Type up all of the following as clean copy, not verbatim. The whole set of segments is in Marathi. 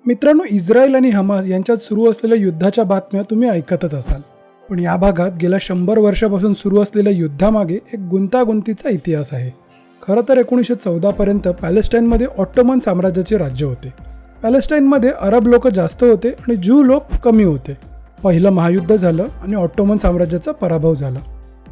मित्रांनो, इस्रायल आणि हमास यांच्यात सुरू असलेल्या युद्धाच्या बातम्या तुम्ही ऐकतच असाल. पण या भागात गेल्या 100 वर्षापासून सुरू असलेल्या युद्धामागे एक गुंतागुंतीचा इतिहास आहे. खरं तर 1914पर्यंत पॅलेस्टाईनमध्ये ऑट्टोमन साम्राज्याचे राज्य होते. पॅलेस्टाईनमध्ये अरब लोक जास्त होते आणि ज्यू लोक कमी होते. पहिलं महायुद्ध झालं आणि ऑट्टोमन साम्राज्याचा पराभव झाला.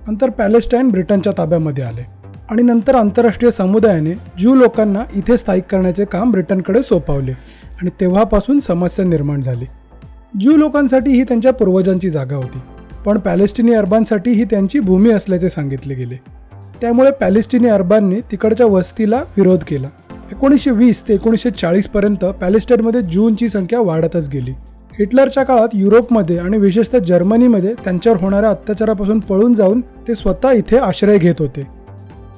नंतर पॅलेस्टाईन ब्रिटनच्या ताब्यामध्ये आले आणि नंतर आंतरराष्ट्रीय समुदायाने ज्यू लोकांना इथे स्थायिक करण्याचे काम ब्रिटनकडे सोपवले आणि तेव्हापासून समस्या निर्माण झाली. ज्यू लोकांसाठी ही त्यांच्या पूर्वजांची जागा होती, पण पॅलेस्टिनी अरबांसाठी ही त्यांची भूमी असल्याचे सांगितले गेले. त्यामुळे पॅलेस्टिनी अरबांनी तिकडच्या वस्तीला विरोध केला. 1920 ते 1940पर्यंत पॅलेस्टाईनमध्ये ज्यूंची संख्या वाढतच गेली. हिटलरच्या काळात युरोपमध्ये आणि विशेषतः जर्मनीमध्ये त्यांच्यावर होणाऱ्या अत्याचारापासून पळून जाऊन ते स्वतः इथे आश्रय घेत होते.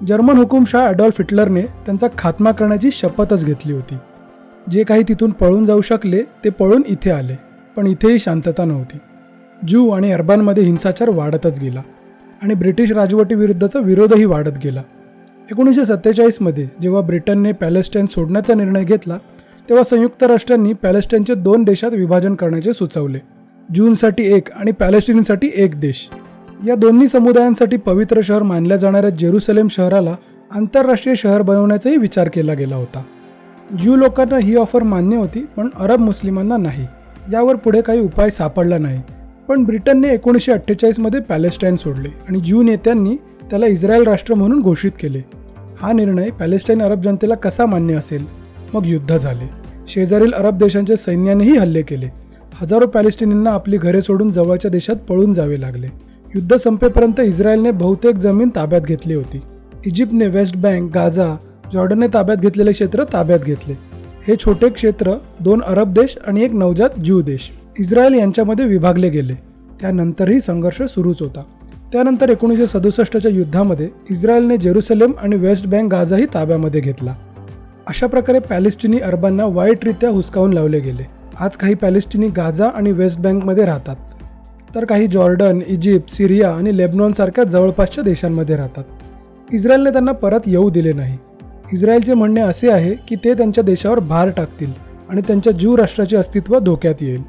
जर्मन हुकुमशाह ॲडॉल्फ हिटलरने त्यांचा खात्मा करण्याची शपथच घेतली होती. जे काही तिथून पळून जाऊ शकले ते पळून इथे आले, पण इथेही शांतता नव्हती. ज्यू आणि अरबांमध्ये हिंसाचार वाढतच गेला आणि ब्रिटिश राजवटीविरुद्धचा विरोधही वाढत गेला. 1947मध्ये जेव्हा ब्रिटनने पॅलेस्टाईन सोडण्याचा निर्णय घेतला, तेव्हा संयुक्त राष्ट्रांनी पॅलेस्टाईनचे 2 देशात विभाजन करण्याचे सुचवले. ज्यूंसाठी एक आणि पॅलेस्टिनीसाठी एक देश. या दोन्ही समुदायांसाठी पवित्र शहर मानल्या जाणाऱ्या जेरुसलेम शहराला आंतरराष्ट्रीय शहर बनवण्याचाही विचार केला गेला होता. ज्यू लोकांना ही ऑफर मान्य होती, पण अरब मुस्लिमांना नाही. यावर पुढे काही उपाय सापडला नाही. पण ब्रिटनने 1948मध्ये पॅलेस्टाईन सोडले आणि ज्यू नेत्यांनी त्याला इस्रायल राष्ट्र म्हणून घोषित केले. हा निर्णय पॅलेस्टाईन अरब जनतेला कसा मान्य असेल? मग युद्ध झाले. शेजारील अरब देशांच्या सैन्यानेही हल्ले केले. हजारो पॅलेस्टिनींना आपली घरे सोडून जवळच्या देशात पळून जावे लागले. युद्ध संपेपर्यंत इस्रायलने बहुतेक जमीन ताब्यात घेतली होती. इजिप्तने वेस्ट बँक, गाझा, जॉर्डनने ताब्यात घेतलेले क्षेत्र ताब्यात घेतले. हे छोटे क्षेत्र 2 अरब देश आणि एक नवजात ज्यू देश इस्रायल यांच्यामध्ये विभागले गेले. त्यानंतरही संघर्ष सुरूच होता. त्यानंतर 1967च्या युद्धामध्ये इस्रायलने जेरुसलेम आणि वेस्ट बँक, गाझाही ताब्यामध्ये घेतला. अशा प्रकारे पॅलेस्टिनी अरबांना वाईटरित्या हुसकावून लावले गेले. आज काही पॅलेस्टिनी गाझा आणि वेस्ट बँकमध्ये राहतात, तर काही जॉर्डन, इजिप्त, सिरिया आणि लेबनॉनसारख्या जवळपासच्या देशांमध्ये राहतात. इस्रायलने त्यांना परत येऊ दिले नाही. इस्रायलचे म्हणणे असे आहे की ते त्यांच्या देशावर भार टाकतील आणि त्यांच्या ज्यू राष्ट्राचे अस्तित्व धोक्यात येईल.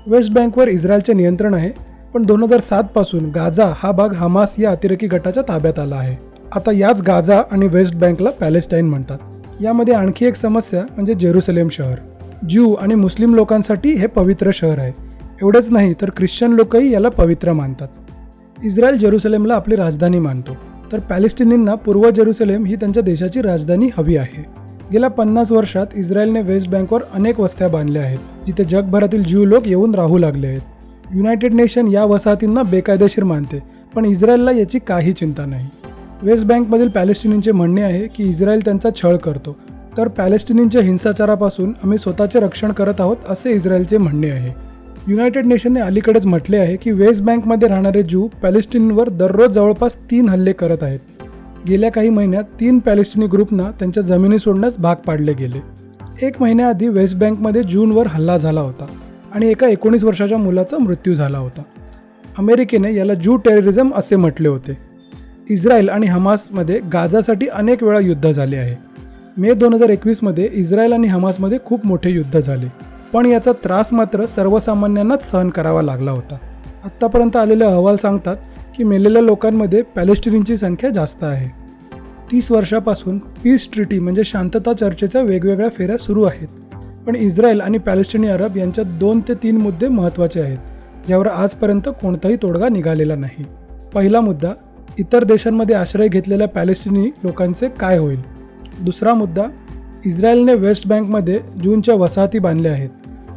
वेस्ट बँकवर इस्रायलचे नियंत्रण आहे, पण 2007 पासून गाझा हा भाग हमास या अतिरेकी गटाच्या ताब्यात आला आहे. आता याच गाझा आणि वेस्ट बँकला पॅलेस्टाईन म्हणतात. यामध्ये आणखी एक समस्या म्हणजे जेरुसलेम शहर. ज्यू आणि मुस्लिम लोकांसाठी हे पवित्र शहर आहे. एवढेच नाही तर ख्रिश्चन लोकही याला पवित्र मानतात. इस्रायल जेरुसलेमला आपली राजधानी मानतो, तर पॅलेस्टिनींना पूर्व जेरुसलेम ही त्यांच्या देशाची राजधानी हवी आहे. गेल्या 50 वर्षात इस्रायलने वेस्ट बँकवर अनेक वस्त्या बांधल्या आहेत, जिथे जगभरातील ज्यू लोक येऊन राहू लागले आहेत. युनायटेड नेशन या वसाहतींना बेकायदेशीर मानते, पण इस्रायलला याची काही चिंता नाही. वेस्ट बँकमधील पॅलेस्टिनींचे म्हणणे आहे की इस्रायल त्यांचा छळ करतो, तर पॅलेस्टिनींच्या हिंसाचारापासून आम्ही स्वतःचे रक्षण करत आहोत असे इस्रायलचे म्हणणे आहे. युनायटेड नेशनने अलीकडेच म्हटले आहे की वेस्ट बँकमध्ये राहणारे ज्यू पॅलेस्टिनींवर दररोज जवळपास 3 हल्ले करत आहेत. गेल्या काही महिन्यात 3 पॅलेस्टिनी ग्रुपना त्यांच्या जमिनी सोडण्यास भाग पाडले गेले. 1 महिन्याआधी वेस्ट बँकमध्ये ज्यूंवर हल्ला झाला होता आणि एका 19 वर्षाच्या मुलाचा मृत्यू झाला होता. अमेरिकेने याला ज्यू टेररिझम असे म्हटले होते. इस्रायल आणि हमासमध्ये गाझासाठी अनेक वेळा युद्ध झाले आहे. मे 2021मध्ये इस्रायल आणि हमासमध्ये खूप मोठे युद्ध झाले, पण याचा त्रास मात्र सर्वसामान्यांनाच सहन करावा लागला होता. आत्तापर्यंत आलेले अहवाल सांगतात की मेलेल्या लोकांमध्ये पॅलेस्टिनींची संख्या जास्त आहे. 30 वर्षापासून पीस ट्रिटी म्हणजे शांतता चर्चेच्या वेगवेगळ्या फेऱ्या सुरू आहेत, पण इस्रायल आणि पॅलेस्टिनी अरब यांच्यात 2 ते 3 मुद्दे महत्त्वाचे आहेत, ज्यावर आजपर्यंत कोणताही तोडगा निघालेला नाही. पहिला मुद्दा, इतर देशांमध्ये आश्रय घेतलेल्या पॅलेस्टिनी लोकांचे काय होईल. दुसरा मुद्दा, इस्रायलने वेस्ट बँकमध्ये ज्यूंच्या वसाहती बांधल्या आहेत,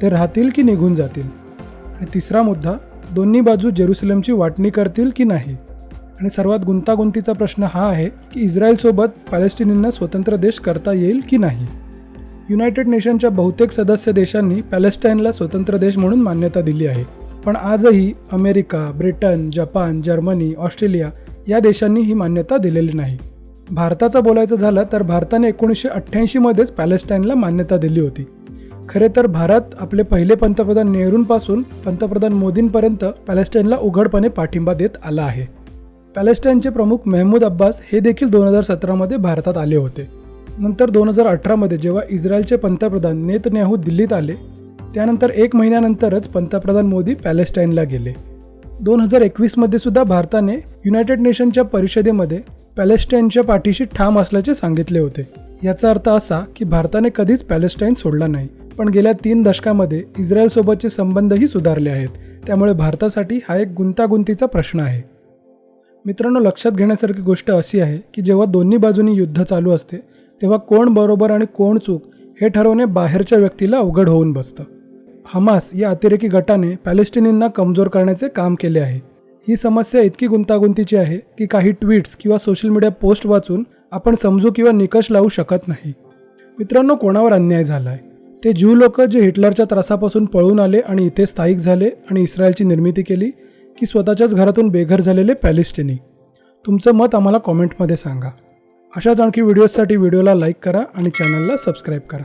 ते राहतील की निघून जातील. आणि तिसरा मुद्दा, दोन्ही बाजू जेरुसलेमची वाटणी करतील की नाही. आणि सर्वात गुंतागुंतीचा प्रश्न हा आहे की इस्रायलसोबत पॅलेस्टिनींना स्वतंत्र देश करता येईल की नाही. युनायटेड नेशनच्या बहुतेक सदस्य देशांनी पॅलेस्टाईनला स्वतंत्र देश म्हणून मान्यता दिली आहे, पण आजही America, Britain, Japan, Germany, Australia या देशांनी ही मान्यता दिलेली नाही. भारताचं बोलायचं झालं तर भारताने 1988मध्येच पॅलेस्टाईनला मान्यता दिली होती. खरे तर भारत आपले पहिले पंतप्रधान नेहरूंपासून पंतप्रधान मोदींपर्यंत पॅलेस्टाईनला उघडपणे पाठिंबा देत आला आहे. पॅलेस्टाईनचे प्रमुख महमूद अब्बास हे देखील 2017मध्ये भारतात आले होते. नंतर 2018मध्ये जेव्हा इस्रायलचे पंतप्रधान नेतन्याहू दिल्लीत आले, त्यानंतर 1 महिन्यानंतरच पंतप्रधान मोदी पॅलेस्टाईनला गेले. 2021मध्ये सुद्धा भारताने युनायटेड नेशनच्या परिषदेमध्ये पॅलेस्टाईनच्या पाठीशी ठाम असल्याचे सांगितले होते. याचा अर्थ असा की भारताने कधीच पॅलेस्टाईन सोडला नाही, पण गेल्या 3 दशकामध्ये इस्रायलसोबतचे संबंधही सुधारले आहेत. त्यामुळे भारतासाठी हा एक गुंतागुंतीचा प्रश्न आहे. मित्रांनो, लक्षात घेण्यासारखी गोष्ट अशी आहे की जेव्हा दोन्ही बाजूनी युद्ध चालू असते तेव्हा कोण बरोबर आणि कोण चूक हे ठरवणे बाहेरच्या व्यक्तीला अवघड होऊन बसतं. हमास या अतिरेकी गटाने पॅलेस्टिनींना कमजोर करण्याचे काम केले आहे. ही समस्या इतकी गुंतागुंतीची आहे की काही ट्विट्स किंवा सोशल मीडिया पोस्ट वाचून आपण समजू किंवा निकष लावू शकत नाही. मित्रांनो, कोणावर अन्याय झाला आहे? ते ज्यू लोक जे हिटलरच्या त्रासापासून पळून आले आणि इथे स्थायिक झाले आणि इस्रायलची निर्मिती केली, की स्वतःच्याच घरातून बेघर झालेले पॅलेस्टिनी? तुमचं मत आम्हाला कॉमेंटमध्ये सांगा. अशाच आणखी व्हिडिओजसाठी व्हिडिओला लाईक करा आणि चॅनलला सबस्क्राईब करा.